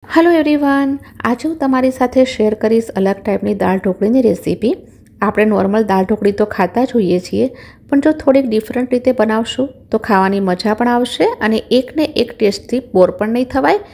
Hello everyone, આજે હું તમારી સાથે શેર કરીશ અલગ ટાઈપની દાળ ઢોકળીની રેસીપી. આપણે નોર્મલ દાળ ઢોકળી તો ખાતા જ હોઈએ છીએ, પણ જો થોડીક ડિફરન્ટ રીતે બનાવશું તો ખાવાની મજા પણ આવશે અને એકને એક ટેસ્ટથી બોર પણ નહીં થવાય.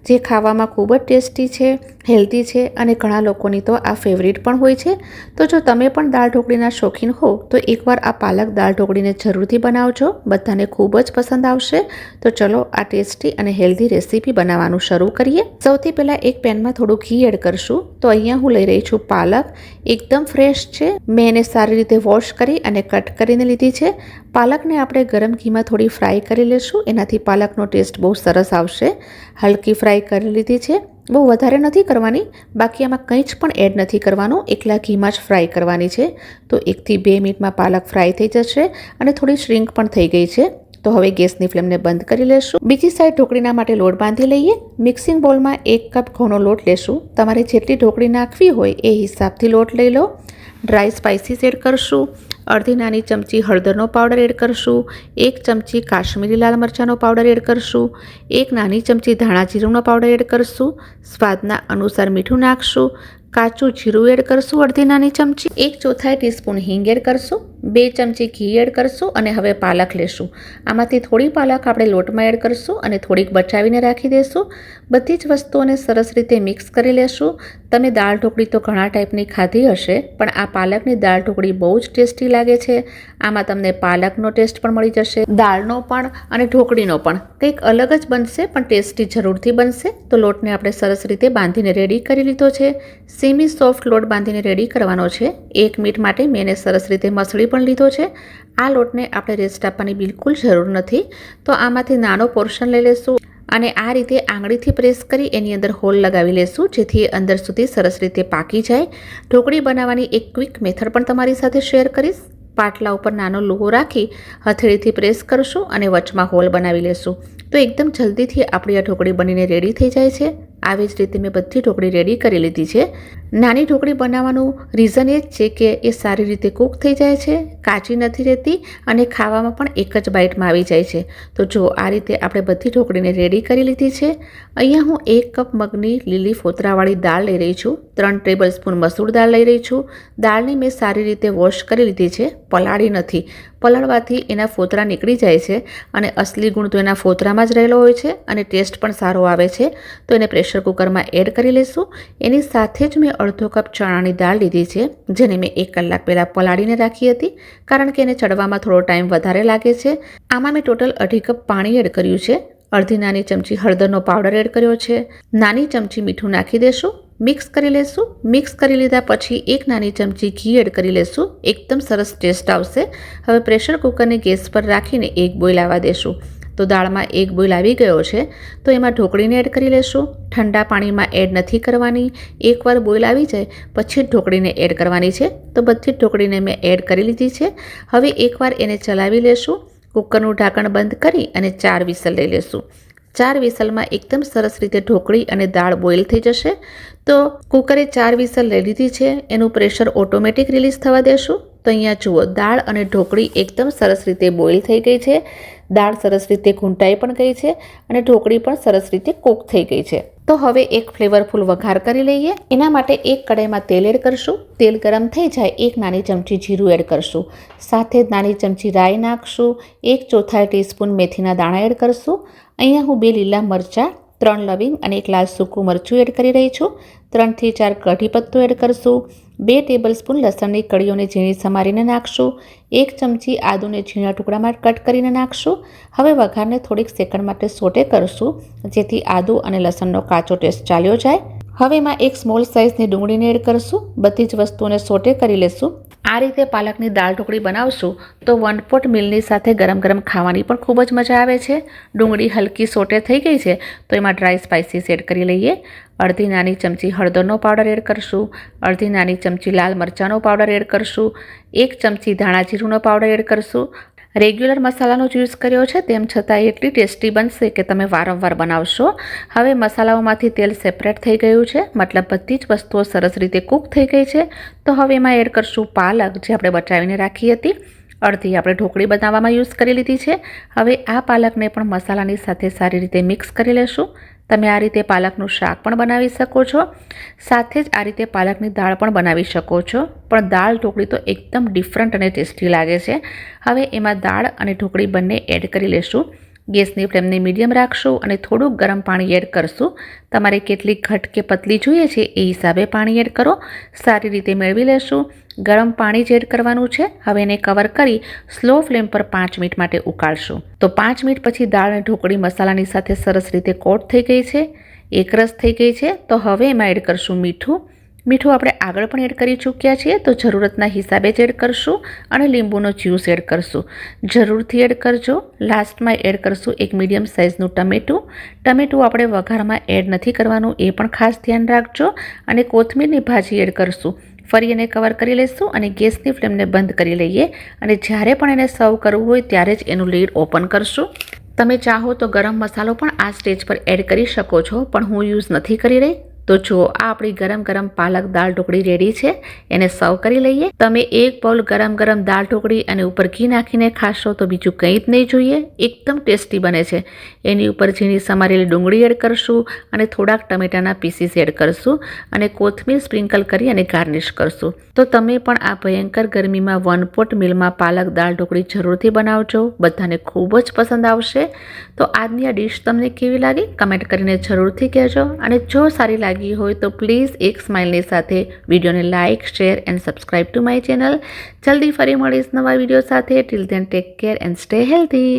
જે ખાવામાં ખૂબ જ ટેસ્ટી છે, હેલ્ધી છે અને ઘણા લોકોની તો આ ફેવરિટ પણ હોય છે. તો જો તમે પણ દાળ ઢોકળીના શોખીન હો તો એકવાર આ પાલક દાળ ઢોકળીને જરૂરથી બનાવજો, બધાને ખૂબ જ પસંદ આવશે. તો ચલો આ ટેસ્ટી અને હેલ્ધી રેસીપી બનાવવાનું શરૂ કરીએ. સૌથી પહેલાં એક પેનમાં થોડું ઘી એડ કરશું. તો અહીંયા હું લઈ રહી છું પાલક, એકદમ ફ્રેશ છે. મેં એને સારી રીતે વોશ કરી અને કટ કરીને લીધી છે. પાલકને આપણે ગરમ ઘીમાં થોડી ફ્રાય કરી લઈશું, એનાથી પાલકનો ટેસ્ટ બહુ સરસ આવશે. હલકી ફ્રાય કરી લીધી છે, બહુ વધારે નથી કરવાની. બાકી આમાં કંઈ જ પણ એડ નથી કરવાનું, એકલા ઘીમાં જ ફ્રાય કરવાની છે. તો 1 થી 2 મિનિટમાં પાલક ફ્રાય થઈ જશે અને થોડી શ્રિંક પણ થઈ ગઈ છે. તો હવે ગેસની ફ્લેમને બંધ કરી લેશું. બીજી સાઈડ ઢોકળીના માટે લોટ બાંધી લઈએ. મિક્સિંગ બોલમાં 1 કપ ઘઉંનો લોટ લેશું. તમારે જેટલી ઢોકળી નાખવી હોય એ હિસાબથી લોટ લઈ લો. ડ્રાય સ્પાઇસીસ એડ કરશું. અડધી નાની ચમચી હળદરનો પાવડર એડ કરશું. 1 ચમચી કાશ્મીરી લાલ મરચાંનો પાવડર એડ કરશું. 1 નાની ચમચી ધાણા જીરુંનો પાવડર એડ કરશું. સ્વાદના અનુસાર મીઠું નાખશું. કાચું જીરું એડ કરશું અડધી નાની ચમચી. 1/4 ટીસ્પૂન હિંગ એડ કરશું. 2 ચમચી ઘી એડ કરશું અને હવે પાલક લેશું. આમાંથી થોડી પાલક આપણે લોટમાં એડ કરશું અને થોડીક બચાવીને રાખી દઈશું. બધી જ વસ્તુઓને સરસ રીતે મિક્સ કરી લેશું. તમે દાળ ઢોકળી તો ઘણા ટાઈપની ખાધી હશે, પણ આ પાલકની દાળ ઢોકળી બહુ જ ટેસ્ટી લાગે છે. આમાં તમને પાલકનો ટેસ્ટ પણ મળી જશે, દાળનો પણ અને ઢોકળીનો પણ. કંઈક અલગ જ બનશે, પણ ટેસ્ટી જરૂરથી બનશે. તો લોટને આપણે સરસ રીતે બાંધીને રેડી કરી લીધો છે. સેમી સોફ્ટ લોટ બાંધીને રેડી કરવાનો છે. 1 મિનિટ માટે મેં એને સરસ રીતે મસળી પણ લીધો છે. આ લોટને આપણે રેસ્ટ આપવાની બિલકુલ જરૂર નથી. તો આમાંથી નાનો પોર્શન લઈ લેશું અને આ રીતે આંગળીથી પ્રેસ કરી એની અંદર હોલ લગાવી લેશું, જેથી અંદર સુધી સરસ રીતે પાકી જાય. ઢોકળી બનાવવાની એક ક્વિક મેથડ પણ તમારી સાથે શેર કરીશ. પાટલા ઉપર નાનો લુહો રાખી હથેળીથી પ્રેસ કરશું અને વચમાં હોલ બનાવી લેશું. તો એકદમ જલ્દીથી આપણી આ ઢોકળી બનીને રેડી થઈ જાય છે. આવી જ રીતે મેં બધી ઢોકળી રેડી કરી લીધી છે. નાની ઢોકળી બનાવવાનું રીઝન એ જ છે કે એ સારી રીતે કૂક થઈ જાય છે, કાચી નથી રહેતી અને ખાવામાં પણ એક જ બાઇટમાં આવી જાય છે. તો જો આ રીતે આપણે બધી ઢોકળીને રેડી કરી લીધી છે. અહીંયા હું 1 કપ મગની લીલી ફોતરાવાળી દાળ લઈ રહી છું. 3 ટેબલ સ્પૂન મસૂર દાળ લઈ રહી છું. દાળને મેં સારી રીતે વોશ કરી લીધી છે, પલાળી નથી. પલાળવાથી એના ફોતરા નીકળી જાય છે અને અસલી ગુણ તો એના ફોતરામાં જ રહેલો હોય છે અને ટેસ્ટ પણ સારો આવે છે. તો એને પ્રેશર કુકરમાં એડ કરી લઈશું. એની સાથે જ મેં અડધો કપ ચણાની દાળ લીધી છે, જેને મેં 1 કલાક પહેલાં પલાળીને રાખી હતી, કારણ કે એને ચડવામાં થોડો ટાઈમ વધારે લાગે છે. આમાં મેં ટોટલ 2.5 કપ પાણી એડ કર્યું છે. અડધી નાની ચમચી હળદરનો પાવડર એડ કર્યો છે. નાની ચમચી મીઠું નાખી દેશું. મિક્સ કરી લેશું. મિક્સ કરી લીધા પછી 1 નાની ચમચી ઘી એડ કરી લેશું. એકદમ સરસ ટેસ્ટ આવશે. હવે પ્રેશર કુકરને ગેસ પર રાખીને 1 બોઇલ આવવા દેશું. તો દાળમાં 1 બોઇલ આવી ગયો છે. તો એમાં ઢોકળીને એડ કરી લેશું. ઠંડા પાણીમાં એડ નથી કરવાની. એકવાર બોઇલ આવી જાય પછી જ ઢોકળીને એડ કરવાની છે. તો બધી જ ઢોકળીને મેં એડ કરી લીધી છે. હવે એકવાર એને ચલાવી લેશું. કુકરનું ઢાંકણ બંધ કરી અને 4 વિસલ લઈ લેશું. 4 વિસલમાં એકદમ સરસ રીતે ઢોકળી અને દાળ બોઇલ થઈ જશે. તો કુકરે 4 વિસલ લઈ લીધી છે. એનું પ્રેશર ઓટોમેટિક રિલીઝ થવા દેશું. તો અહીંયા જુઓ, દાળ અને ઢોકળી એકદમ સરસ રીતે બોઇલ થઈ ગઈ છે. દાળ સરસ રીતે ઘૂંટાઈ પણ ગઈ છે અને ઢોકળી પણ સરસ રીતે કૂક થઈ ગઈ છે. તો હવે એક ફ્લેવરફુલ વઘાર કરી લઈએ. એના માટે એક કઢાઈમાં તેલ એડ કરશું. તેલ ગરમ થઈ જાય 1 નાની ચમચી જીરું એડ કરશું. સાથે જ નાની ચમચી રાઈ નાખશું. 1/4 ટીસ્પૂન મેથીના દાણા એડ કરશું. અહીંયા હું 2 લીલા મરચાં, 3 લવિંગ અને 1 લાલ સૂકું મરચું એડ કરી રહી છું. 3 થી 4 કઢી પત્તું એડ કરશું. 2 ટેબલ સ્પૂન લસણની કળીઓને ઝીણી સમારીને નાખશું. 1 ચમચી આદુને ઝીણા ટુકડામાં કટ કરીને નાખશું. હવે વઘારને થોડીક સેકન્ડ માટે સોટે કરશું, જેથી આદુ અને લસણનો કાચો ટેસ્ટ ચાલ્યો જાય. હવે એમાં 1 સ્મોલ સાઇઝની ડુંગળીને એડ કરશું. બધી જ વસ્તુઓને સોટે કરી લેશું. આ રીતે પાલકની દાળ ઢોકળી બનાવશું તો 1 પોટ મિલની સાથે ગરમ ગરમ ખાવાની પણ ખૂબ જ મજા આવે છે. ડુંગળી હલકી સોટે થઈ ગઈ છે. તો એમાં ડ્રાય સ્પાઇસીસ એડ કરી લઈએ. અડધી નાની ચમચી હળદરનો પાવડર એડ કરશું. અડધી નાની ચમચી લાલ મરચાંનો પાવડર એડ કરશું. 1 ચમચી ધાણા જીરુંનો પાવડર એડ કરશું. રેગ્યુલર મસાલાનો જ યુઝ કર્યો છે, તેમ છતાં એટલી ટેસ્ટી બનશે કે તમે વારંવાર બનાવશો. હવે મસાલાઓમાંથી તેલ સેપરેટ થઈ ગયું છે, મતલબ બધી જ વસ્તુઓ સરસ રીતે કૂક થઈ ગઈ છે. તો હવે એમાં એડ કરશું પાલક, જે આપણે બચાવીને રાખી હતી. અડધી આપણે ઢોકળી બનાવવામાં યુઝ કરી લીધી છે. હવે આ પાલકને પણ મસાલાની સાથે સારી રીતે મિક્સ કરી લેશું. તમે આ રીતે પાલકનું શાક પણ બનાવી શકો છો, સાથે જ આ રીતે પાલકની દાળ પણ બનાવી શકો છો. પણ દાળ ઢોકળી તો એકદમ ડિફરન્ટ અને ટેસ્ટી લાગે છે. હવે એમાં દાળ અને ઢોકળી બંને એડ કરી લેશું. ગેસની ફ્લેમને મીડિયમ રાખશું અને થોડુંક ગરમ પાણી એડ કરશું. તમારે કેટલી ઘટ કે પતલી જોઈએ છે એ હિસાબે પાણી એડ કરો. સારી રીતે મેળવી લેશું. ગરમ પાણી જ એડ કરવાનું છે. હવે એને કવર કરી સ્લો ફ્લેમ પર 5 મિનિટ માટે ઉકાળશું. તો 5 મિનિટ પછી દાળ અને ઢોકળી મસાલાની સાથે સરસ રીતે કોટ થઈ ગઈ છે, એકરસ થઈ ગઈ છે. તો હવે એમાં એડ કરશું મીઠું. મીઠું આપણે આગળ પણ એડ કરી ચૂક્યા છીએ, તો જરૂરતના હિસાબે જ એડ કરશું. અને લીંબુનો જ્યુસ એડ કરશું. જરૂરથી એડ કરજો. લાસ્ટમાં એડ કરશું એક મીડિયમ સાઇઝનું ટમેટું. ટમેટું આપણે વઘારમાં એડ નથી કરવાનું, એ પણ ખાસ ધ્યાન રાખજો. અને કોથમીરની ભાજી એડ કરશું. ફરી એને કવર કરી લઈશું અને ગેસની ફ્લેમને બંધ કરી લઈએ. અને જ્યારે પણ એને સર્વ કરવું હોય ત્યારે જ એનું લીડ ઓપન કરશું. તમે ચાહો તો ગરમ મસાલો પણ આ સ્ટેજ પર એડ કરી શકો છો, પણ હું યુઝ નથી કરી રહી. તો જો આ આપણી ગરમ ગરમ પાલક દાળ ઢોકળી રેડી છે. એને સર્વ કરી લઈએ. તમે એક બાઉલ ગરમ ગરમ દાળ ઢોકળી અને ઉપર ઘી નાખીને ખાશો તો બીજું કંઈ જ નહીં જોઈએ. એકદમ ટેસ્ટી બને છે. એની ઉપર ઝીણી સમારેલી ડુંગળી એડ કરશું અને થોડાક ટમેટાના પીસીસ એડ કરશું અને કોથમીર સ્પ્રિંકલ કરી અને ગાર્નિશ કરશું. તો તમે પણ આ ભયંકર ગરમીમાં 1 પોટ મિલમાં પાલક દાળ ઢોકળી જરૂરથી બનાવજો. બધાને ખૂબ જ પસંદ આવશે. તો આજની આ ડિશ તમને કેવી લાગી કમેન્ટ કરીને જરૂરથી કહેજો. અને જો સારી લાગી હોય તો પ્લીઝ એક સ્માઇલની સાથે વિડીયોને like, share and subscribe to my channel. જલ્દી ફરી મળીશ નવા વિડીયો સાથે. Till then take care and stay healthy.